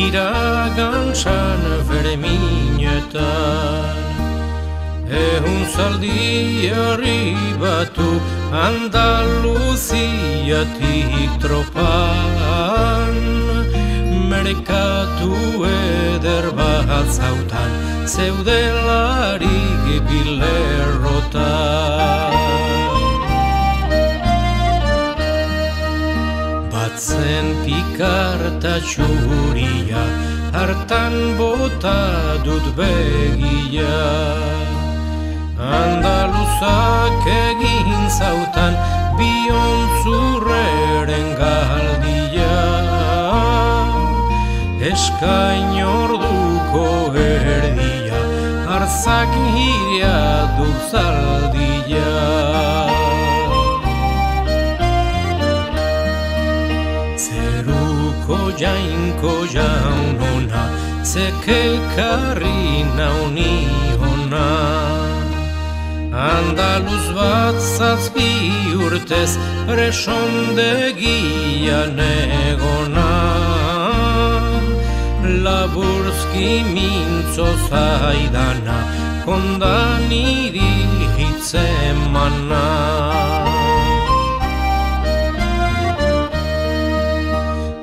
iragantzan Ferminetan. Ehun zaldi arribatu Andaluziatik tropan, merkatu eder bat zautan, zeudelarik bilerrotan. Batzen pikarta txuria, hartan bota dut begia. Andaluzak egin zautan biontzurreren galdia, eskain orduko erdia, arzak hiria dut zaldia. Zeruko jainko jaunona, zekekarri nauni hona. Andaluz bat zazpi urtez presondegian egona, laburzki mintzo zaidana, kondaniri hitzemana.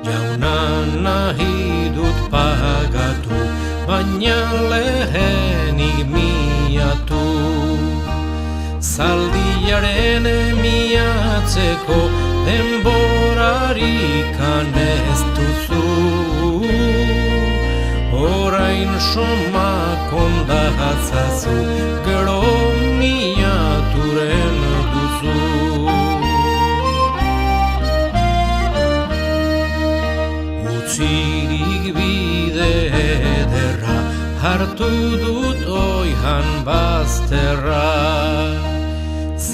Jauna nahi dut pagatu, baina lehenik miatu. Zaldiaren emiatzeko denborarik ez duzu, orain somak ondatzazu, gero miaturen duzu. Utzirik bide ederra, hartu dut oihan bazterra.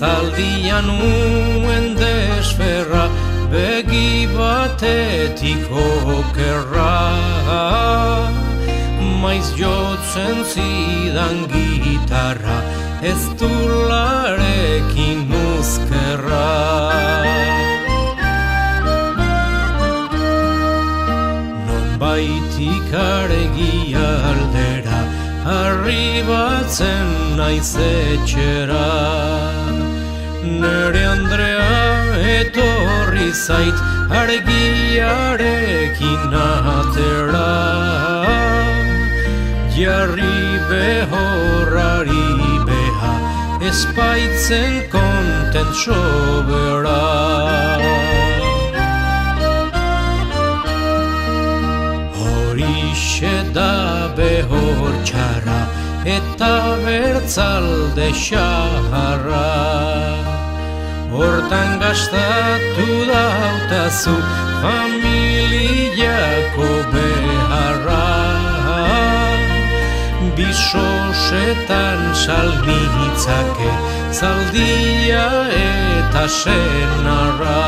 Zaldian uen desferra, begi batetik okerra. Maiz jotzen zidan gitarra, ez du larekin uzkerra. Nonbaitik argi aldera, arribatzen naiz etxera. Nere Andrea etorri zait argiarekin atera, jarri behorrari beha, espaitzen kontent sobera. Horixe da behor txarra, eta bertzalde xaharra. Hortan gastatu dautazu familiako beharra, bisosetan salnitzake zaldia eta senarra.